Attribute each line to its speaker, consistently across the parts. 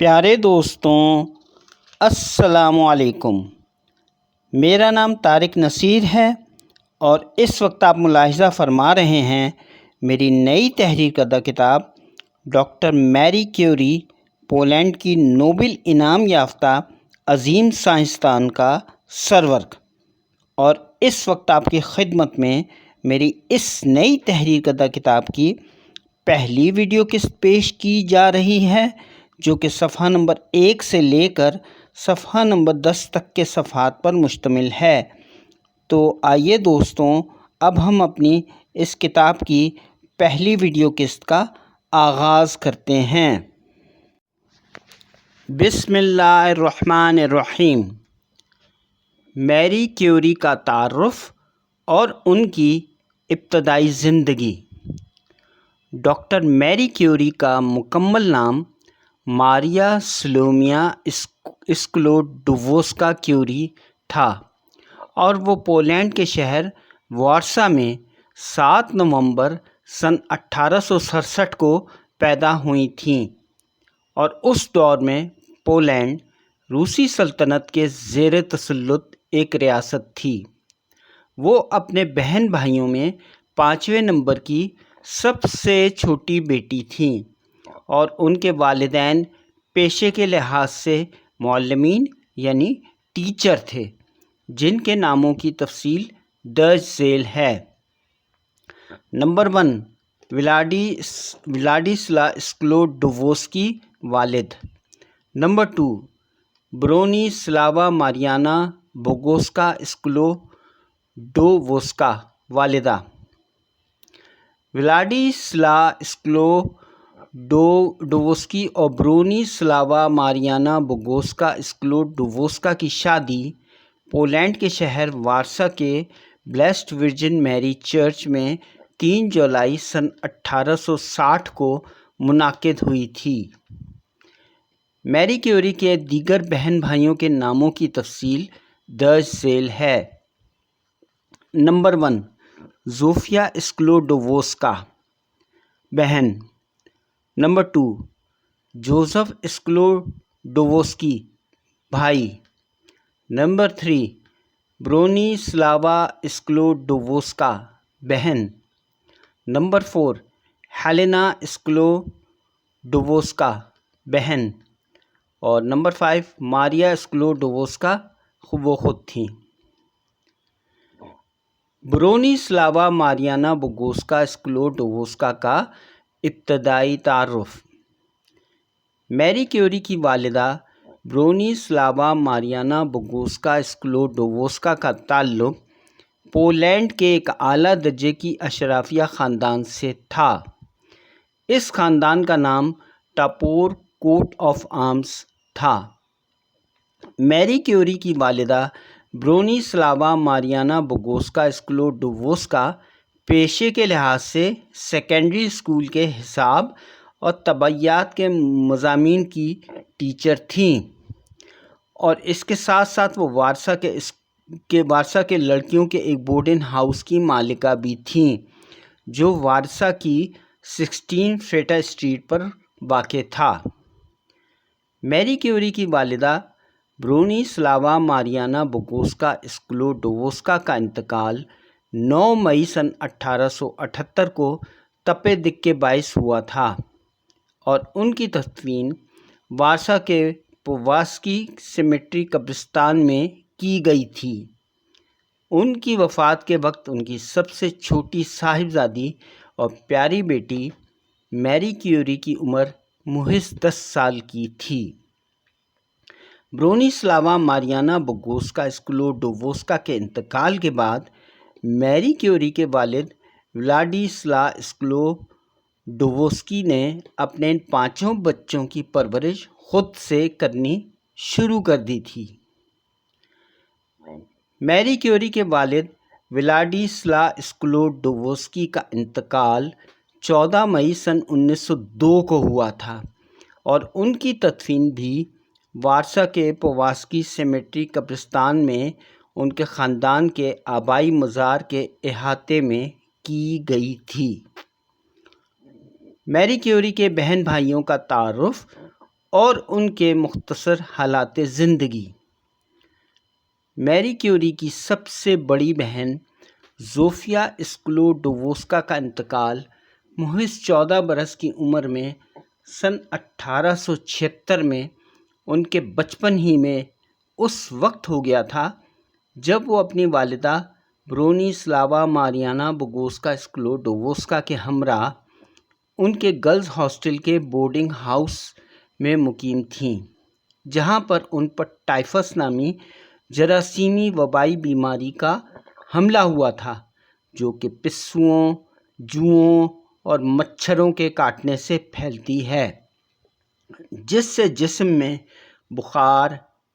Speaker 1: پیارے دوستوں، السلام علیکم۔ میرا نام طارق نصیر ہے اور اس وقت آپ ملاحظہ فرما رہے ہیں میری نئی تحریر کردہ کتاب ڈاکٹر میری کیوری، پولینڈ کی نوبل انعام یافتہ عظیم سائنسدان کا سرورق، اور اس وقت آپ کی خدمت میں میری اس نئی تحریر کردہ کتاب کی پہلی ویڈیو قسط پیش کی جا رہی ہے، جو کہ صفحہ نمبر 1 سے لے کر صفحہ نمبر 10 تک کے صفحات پر مشتمل ہے۔ تو آئیے دوستوں، اب ہم اپنی اس کتاب کی پہلی ویڈیو قسط کا آغاز کرتے ہیں۔ بسم اللہ الرحمن الرحیم۔ میری کیوری کا تعارف اور ان کی ابتدائی زندگی۔ ڈاکٹر میری کیوری کا مکمل نام ماریا سلومیا اسکلوڈووسکا کیوری تھا اور وہ پولینڈ کے شہر وارسا میں 7 نومبر سن 1867 کو پیدا ہوئی تھیں، اور اس دور میں پولینڈ روسی سلطنت کے زیر تسلط ایک ریاست تھی۔ وہ اپنے بہن بھائیوں میں 5ویں نمبر کی سب سے چھوٹی بیٹی تھیں، اور ان کے والدین پیشے کے لحاظ سے معلمین یعنی ٹیچر تھے، جن کے ناموں کی تفصیل درج ذیل ہے۔ نمبر 1، ولادیسلا اسکلوڈووسکی، والد۔ نمبر 2، برونیسلاوا ماریانا بوگوسکا اسکلوڈووسکا، والدہ۔ ولادیسلا اسکلوڈووسکی اور برونیسلاوا ماریانا بوگوسکا اسکلوڈووسکا کی شادی پولینڈ کے شہر وارسا کے بلیسڈ ورجن میری چرچ میں 3 جولائی سن 1860 کو منعقد ہوئی تھی۔ میری کیوری کے دیگر بہن بھائیوں کے ناموں کی تفصیل درج ذیل ہے۔ نمبر 1، زوفیا اسکلوڈووسکا، بہن۔ نمبر 2، جوزف اسکلوڈووسکی، بھائی۔ نمبر 3، برونیسلاوا اسکلوڈووسکا، بہن۔ نمبر 4، ہیلینا اسکلوڈووسکا، بہن۔ اور نمبر 5، ماریا اسکلوڈووسکا، وہ خود تھیں۔ برونیسلاوا ماریانا بوگوسکا اسکلوڈووسکا کا ابتدائی تعارف۔ میری کیوری کی والدہ برونیسلاوا ماریانا بوگوسکا اسکلوڈووسکا کا تعلق پولینڈ کے ایک اعلیٰ درجے کی اشرافیہ خاندان سے تھا۔ اس خاندان کا نام ٹاپور کوٹ آف آرمز تھا۔ میری کیوری کی والدہ برونیسلاوا ماریانا بوگوسکا اسکلوڈووسکا پیشے کے لحاظ سے سیکنڈری اسکول کے حساب اور طبیعیات کے مضامین کی ٹیچر تھیں، اور اس کے ساتھ ساتھ وہ وارسا کے لڑکیوں کے ایک بورڈنگ ہاؤس کی مالکہ بھی تھیں، جو وارسا کی 16 فیٹا اسٹریٹ پر واقع تھا۔ میری کیوری کی والدہ برونیسلاوا ماریانا بوگوسکا اسکلوڈووسکا کا انتقال 9 مئی سن 1878 کو تپِ دق کے باعث ہوا تھا، اور ان کی دفن وارسا کے پوواسکی سیمیٹری قبرستان میں کی گئی تھی۔ ان کی وفات کے وقت ان کی سب سے چھوٹی صاحبزادی اور پیاری بیٹی میری کیوری کی عمر محض 10 سال کی تھی۔ برونیسلاوا ماریانا بوگوسکا اسکلوڈووسکا کے انتقال کے بعد میری کیوری کے والد ولادیسلا اسکلوڈووسکی نے اپنے ان 5 بچوں کی پرورش خود سے کرنی شروع کر دی تھی۔ میری کیوری کے والد ولادیسلا اسکلوڈووسکی کا انتقال 14 مئی سن 1902 کو ہوا تھا، اور ان کی تدفین بھی وارسا کے پوواسکی سیمیٹری قبرستان میں ان کے خاندان کے آبائی مزار کے احاطے میں کی گئی تھی۔ میری کیوری کے بہن بھائیوں کا تعارف اور ان کے مختصر حالات زندگی۔ میری کیوری کی سب سے بڑی بہن زوفیا اسکلوڈووسکا کا انتقال محض 14 برس کی عمر میں سن 1876 میں ان کے بچپن ہی میں اس وقت ہو گیا تھا جب وہ اپنی والدہ برونیسلاوا ماریانا بوگوسکا اسکلوڈووسکا کے ہمراہ ان کے گرلز ہاسٹل کے بورڈنگ ہاؤس میں مقیم تھیں، جہاں پر ان پر ٹائفس نامی جراثیمی وبائی بیماری کا حملہ ہوا تھا، جو کہ پسوؤں، جوؤں اور مچھروں کے کاٹنے سے پھیلتی ہے، جس سے جسم میں بخار،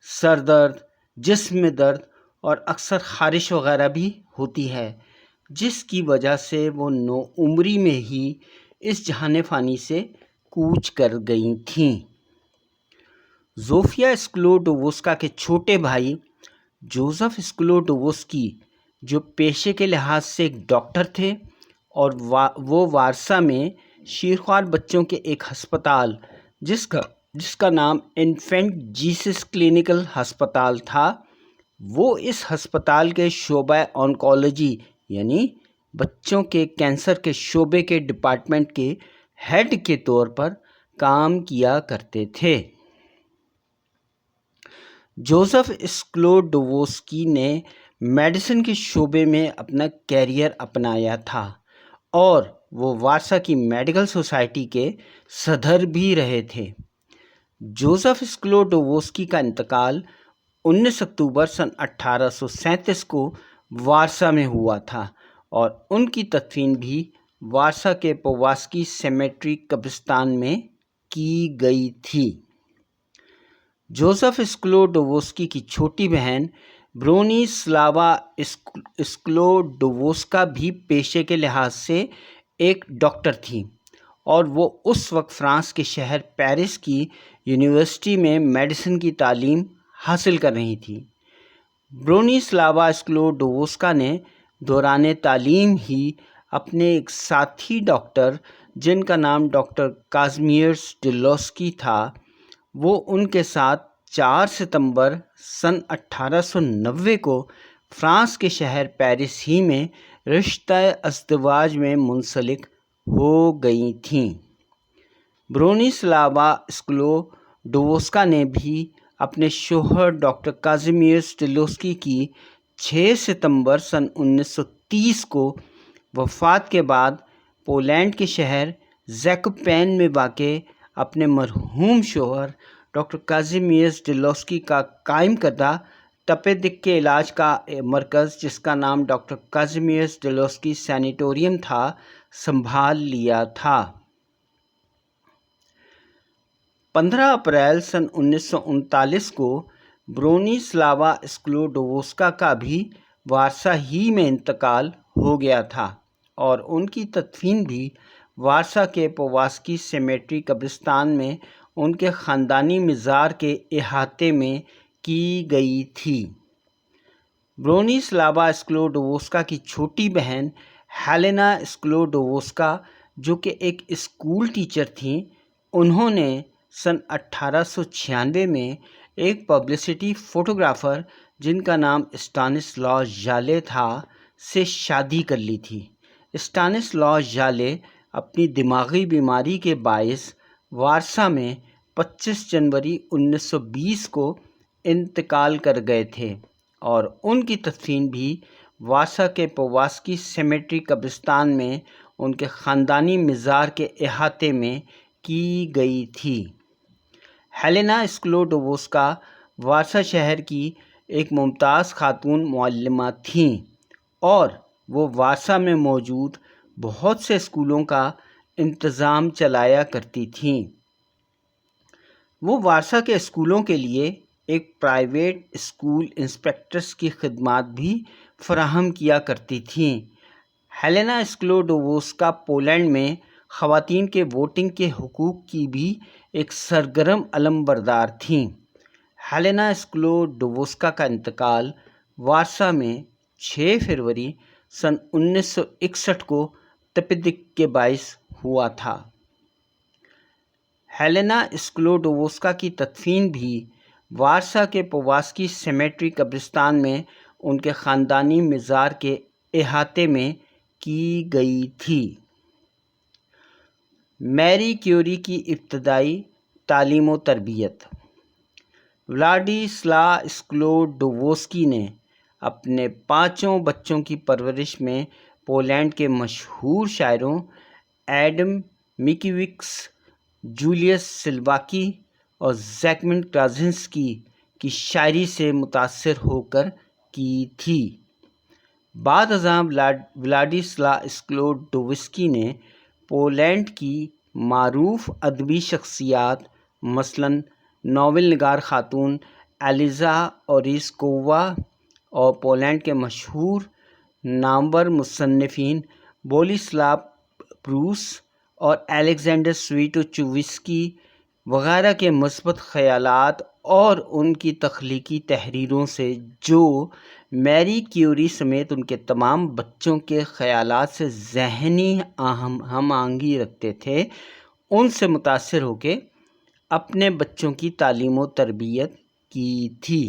Speaker 1: سر درد، جسم میں درد اور اکثر خارش وغیرہ بھی ہوتی ہے، جس کی وجہ سے وہ نوعمری میں ہی اس جہان فانی سے کوچ کر گئی تھیں۔ زوفیا اسکلوڈووسکا کے چھوٹے بھائی جوزف اسکلوڈووسکی، جو پیشے کے لحاظ سے ایک ڈاکٹر تھے اور وہ وارسا میں شیرخوار بچوں کے ایک ہسپتال جس کا نام انفینٹ جیسس کلینیکل ہسپتال تھا، وہ اس ہسپتال کے شعبہ آنکولوجی یعنی بچوں کے کینسر کے شعبے کے ڈپارٹمنٹ کے ہیڈ کے طور پر کام کیا کرتے تھے۔ جوزف اسکلوڈووسکی نے میڈیسن کے شعبے میں اپنا کیریئر اپنایا تھا اور وہ وارسا کی میڈیکل سوسائٹی کے صدر بھی رہے تھے۔ جوزف اسکلوڈووسکی کا انتقال 19 اکتوبر سن 1837 کو وارسا میں ہوا تھا اور ان کی تدفین بھی وارسا کے پوواسکی سیمیٹری قبرستان میں کی گئی تھی۔ جوزف اسکلوڈووسکی کی چھوٹی بہن برونیسلاوا اسکلوڈووسکا بھی پیشے کے لحاظ سے ایک ڈاکٹر تھیں اور وہ اس وقت فرانس کے شہر پیرس کی یونیورسٹی میں میڈیسن کی تعلیم حاصل کر رہی تھیں۔ برونیسلاوا اسکلوڈووسکا نے دوران تعلیم ہی اپنے ایک ساتھی ڈاکٹر جن کا نام ڈاکٹر کازمیرس ڈیلوسکی تھا، وہ ان کے ساتھ 4 ستمبر سن 1890 کو فرانس کے شہر پیرس ہی میں رشتہ ازدواج میں منسلک ہو گئی تھیں۔ برونیسلاوا اسکلوڈووسکا نے بھی اپنے شوہر ڈاکٹر کازمیرس ڈیلوسکی کی 6 ستمبر سن 1930 کو وفات کے بعد پولینڈ کے شہر زیکوپین میں واقع اپنے مرحوم شوہر ڈاکٹر کازمیرس ڈیلوسکی کا قائم کردہ تپے دق کے علاج کا مرکز، جس کا نام ڈاکٹر کازمیرس ڈیلوسکی سینیٹوریم تھا، سنبھال لیا تھا۔ 15 اپریل سن 1939 کو برونیسلاوا اسکلوڈووسکا کا بھی وارسا ہی میں انتقال ہو گیا تھا اور ان کی تدفین بھی وارسا کے پوواسکی سیمیٹری قبرستان میں ان کے خاندانی مزار کے احاطے میں کی گئی تھی۔ برونیسلاوا اسکلوڈووسکا کی چھوٹی بہن ہیلینا اسکلوڈووسکا، جو کہ ایک اسکول ٹیچر تھیں، انہوں نے سن 1896 میں ایک پبلسٹی فوٹوگرافر جن کا نام اسٹانسلاس ژالے تھا سے شادی کر لی تھی۔ اسٹانسلاس ژالے اپنی دماغی بیماری کے باعث وارسا میں 25 جنوری 1920 کو انتقال کر گئے تھے اور ان کی تدفین بھی وارسا کے پوواسکی سیمیٹری قبرستان میں ان کے خاندانی مزار کے احاطے میں کی گئی تھی۔ ہیلینا اسکلوڈووسکا وارسا شہر کی ایک ممتاز خاتون معلمہ تھیں اور وہ وارسا میں موجود بہت سے اسکولوں کا انتظام چلایا کرتی تھیں۔ وہ وارسا کے اسکولوں کے لیے ایک پرائیویٹ اسکول انسپیکٹرس کی خدمات بھی فراہم کیا کرتی تھیں۔ ہیلینا اسکلوڈووسکا پولینڈ میں خواتین کے ووٹنگ کے حقوق کی بھی ایک سرگرم علم بردار تھیں۔ ہیلینا اسکلوڈووسکا کا انتقال وارسا میں 6 فروری سن 1961 کو تپے دق کے باعث ہوا تھا۔ ہیلینا اسکلوڈووسکا کی تدفین بھی وارسا کے پوواسکی سیمیٹری قبرستان میں ان کے خاندانی مزار کے احاطے میں کی گئی تھی۔ میری کیوری کی ابتدائی تعلیم و تربیت۔ ولاڈیسلا اسکلوڈووسکی نے اپنے 5 بچوں کی پرورش میں پولینڈ کے مشہور شاعروں ایڈم میکیویکس، جولیس سلواکی اور زیگمنڈ کراسنسکی کی شاعری سے متاثر ہو کر کی تھی۔ بعد ازاں ولاڈیسلا اسکلوڈووسکی نے پولینڈ کی معروف ادبی شخصیات مثلاً ناول نگار خاتون ایلیزا اوریسکووا اور پولینڈ کے مشہور نامور مصنفین بولیسلاو پروس اور الیگزینڈر سویٹوچووسکی وغیرہ کے مثبت خیالات اور ان کی تخلیقی تحریروں سے جو میری کیوری سمیت ان کے تمام بچوں کے خیالات سے ذہنی ہم آہنگی رکھتے تھے، ان سے متاثر ہو کے اپنے بچوں کی تعلیم و تربیت کی تھی۔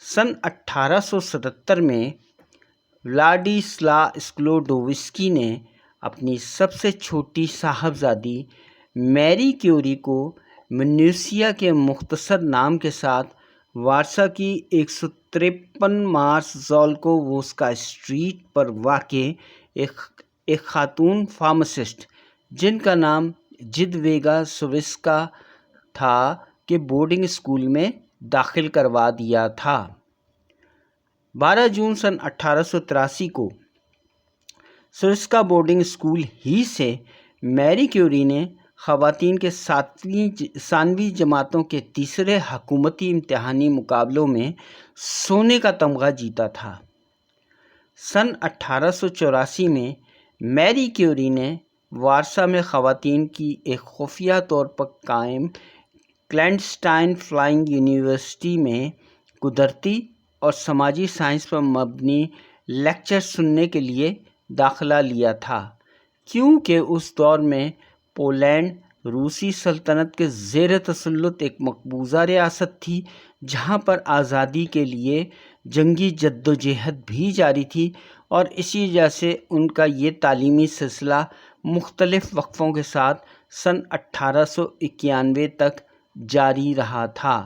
Speaker 1: سن 1877 میں ولاڈیسلا اسکلوڈووسکی نے اپنی سب سے چھوٹی صاحبزادی میری کیوری کو منیوسیا کے مختصر نام کے ساتھ وارسا کی 153 مارس زولکووسکا اسٹریٹ پر واقع ایک خاتون فارماسسٹ جن کا نام جدویگا سویسکا تھا کے بورڈنگ اسکول میں داخل کروا دیا تھا۔ 12 جون سن 1883 کو سویسکا بورڈنگ اسکول ہی سے میری کیوری نے خواتین کے 7ویں جماعتوں کے تیسرے حکومتی امتحانی مقابلوں میں سونے کا تمغہ جیتا تھا۔ سن 1884 میں میری کیوری نے وارسا میں خواتین کی ایک خفیہ طور پر قائم کلینڈسٹائن فلائنگ یونیورسٹی میں قدرتی اور سماجی سائنس پر مبنی لیکچر سننے کے لیے داخلہ لیا تھا، کیونکہ اس دور میں پولینڈ روسی سلطنت کے زیر تسلط ایک مقبوضہ ریاست تھی جہاں پر آزادی کے لیے جنگی جدوجہد بھی جاری تھی، اور اسی وجہ سے ان کا یہ تعلیمی سلسلہ مختلف وقفوں کے ساتھ سن 1891 تک جاری رہا تھا۔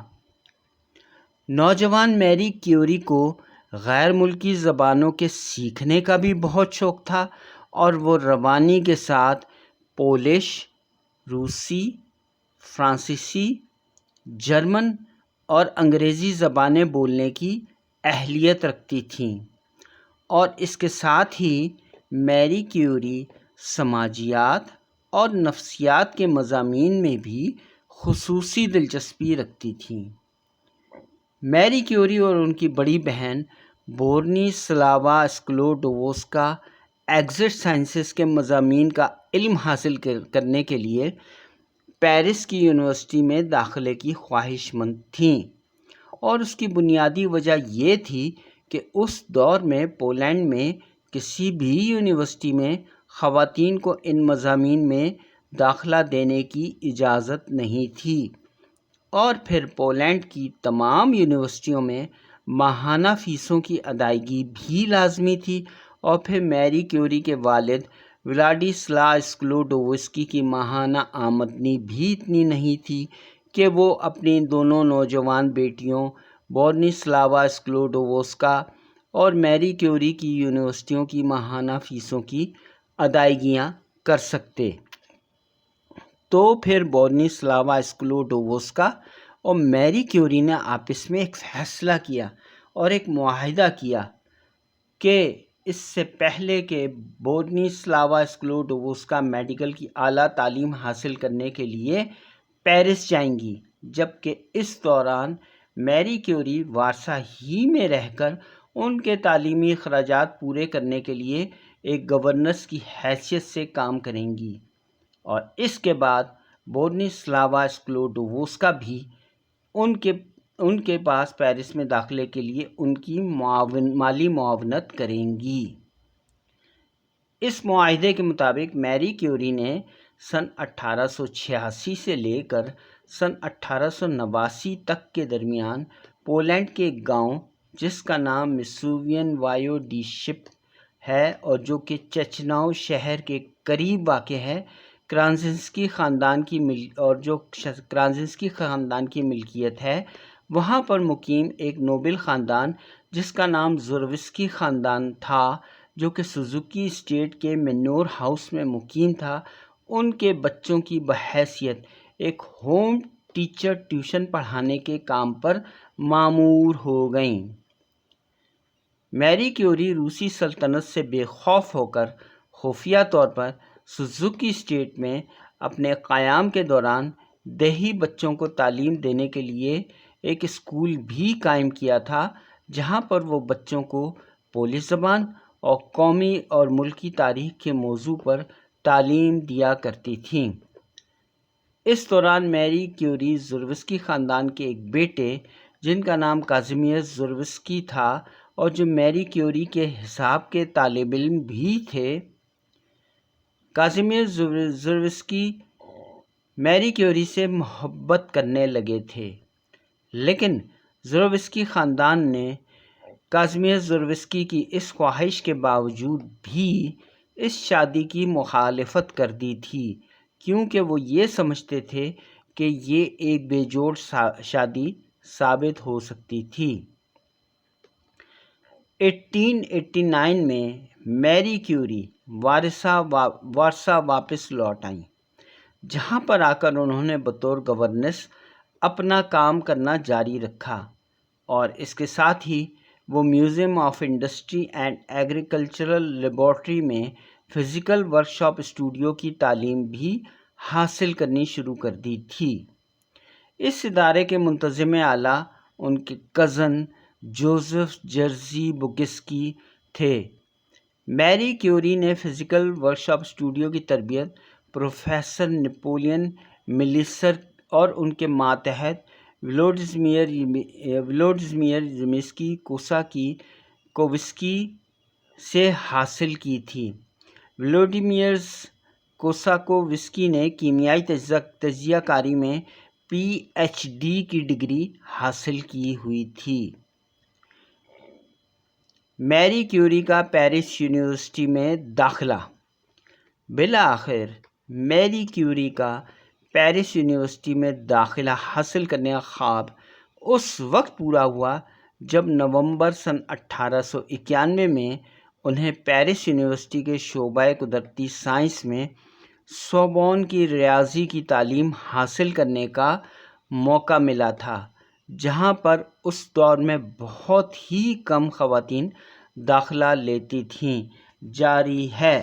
Speaker 1: نوجوان میری کیوری کو غیر ملکی زبانوں کے سیکھنے کا بھی بہت شوق تھا اور وہ روانی کے ساتھ پولش، روسی، فرانسیسی، جرمن اور انگریزی زبانیں بولنے کی اہلیت رکھتی تھیں، اور اس کے ساتھ ہی میری کیوری سماجیات اور نفسیات کے مضامین میں بھی خصوصی دلچسپی رکھتی تھیں۔ میری کیوری اور ان کی بڑی بہن بورونیسلاوا اسکلوڈووسکا ایگزیٹ سائنسز کے مضامین کا علم حاصل کرنے کے لیے پیرس کی یونیورسٹی میں داخلے کی خواہش مند تھیں، اور اس کی بنیادی وجہ یہ تھی کہ اس دور میں پولینڈ میں کسی بھی یونیورسٹی میں خواتین کو ان مضامین میں داخلہ دینے کی اجازت نہیں تھی، اور پھر پولینڈ کی تمام یونیورسٹیوں میں ماہانہ فیسوں کی ادائیگی بھی لازمی تھی، اور پھر میری کیوری کے والد ولاڈیسلا اسکلوڈووسکی کی ماہانہ آمدنی بھی اتنی نہیں تھی کہ وہ اپنی دونوں نوجوان بیٹیوں بورونیسلاوا اسکلوڈووسکا اور میری کیوری کی یونیورسٹیوں کی ماہانہ فیسوں کی ادائیگیاں کر سکتے۔ تو پھر بورونیسلاوا اسکلوڈووسکا اور میری کیوری نے آپس میں ایک فیصلہ کیا اور ایک معاہدہ کیا کہ اس سے پہلے کہ بورونیسلاوا اسکلوڈووسکا میڈیکل کی اعلیٰ تعلیم حاصل کرنے کے لیے پیرس جائیں گی، جبکہ اس دوران میری کیوری وارسا ہی میں رہ کر ان کے تعلیمی اخراجات پورے کرنے کے لیے ایک گورنس کی حیثیت سے کام کریں گی، اور اس کے بعد بورونیسلاوا اسکلوڈووسکا بھی ان کے پاس پیرس میں داخلے کے لیے ان کی مالی معاونت کریں گی۔ اس معاہدے کے مطابق میری کیوری نے سن 1886 سے لے کر سن 1889 تک کے درمیان پولینڈ کے ایک گاؤں جس کا نام مسووین وایوڈیشپ ہے اور جو کہ چچناؤ شہر کے قریب واقع ہے، کرازنسکی خاندان کی ملکیت ہے۔ وہاں پر مقیم ایک نوبل خاندان جس کا نام زوروسکی خاندان تھا، جو کہ سوزوکی اسٹیٹ کے مینور ہاؤس میں مقیم تھا، ان کے بچوں کی بحیثیت ایک ہوم ٹیچر ٹیوشن پڑھانے کے کام پر مامور ہو گئیں۔ میری کیوری روسی سلطنت سے بے خوف ہو کر خفیہ طور پر سوزوکی اسٹیٹ میں اپنے قیام کے دوران دیہی بچوں کو تعلیم دینے کے لیے ایک اسکول بھی قائم کیا تھا، جہاں پر وہ بچوں کو پولش زبان اور قومی اور ملکی تاریخ کے موضوع پر تعلیم دیا کرتی تھیں۔ اس دوران میری کیوری زوروسکی خاندان کے ایک بیٹے جن کا نام کازیمیرز زوروسکی تھا اور جو میری کیوری کے حساب کے طالب علم بھی تھے، کازیمیرز زوروسکی میری کیوری سے محبت کرنے لگے تھے، لیکن زوروسکی خاندان نے کازیمیرز زوروسکی کی اس خواہش کے باوجود بھی اس شادی کی مخالفت کر دی تھی، کیونکہ وہ یہ سمجھتے تھے کہ یہ ایک بے جوڑ شادی ثابت ہو سکتی تھی۔ 1889 میں میری کیوری وارسا واپس لوٹ آئیں، جہاں پر آ کر انہوں نے بطور گورنس اپنا کام کرنا جاری رکھا، اور اس کے ساتھ ہی وہ museum of industry and agricultural laboratory میں فزیکل ورکشاپ اسٹوڈیو کی تعلیم بھی حاصل کرنی شروع کر دی تھی۔ اس ادارے کے منتظم اعلیٰ ان کے کزن جوزف جرزی بوگسکی تھے۔ میری کیوری نے فزیکل ورکشاپ اسٹوڈیو کی تربیت پروفیسر نپولین ملیسر اور ان کے ماتحت ولوڈزمیر زمیسکی کووسکی سے حاصل کی تھی۔ ولوڈیمیر کوساکووسکی نے کیمیائی تجزیہ کاری میں پی ایچ ڈی کی ڈگری حاصل کی ہوئی تھی۔ میری کیوری کا پیرس یونیورسٹی میں داخلہ۔ بالآخر میری کیوری کا پیرس یونیورسٹی میں داخلہ حاصل کرنے کا خواب اس وقت پورا ہوا جب نومبر سن 1891 میں انہیں پیرس یونیورسٹی کے شعبۂ قدرتی سائنس میں سوربون کی ریاضی کی تعلیم حاصل کرنے کا موقع ملا تھا، جہاں پر اس دور میں بہت ہی کم خواتین داخلہ لیتی تھیں۔ جاری ہے۔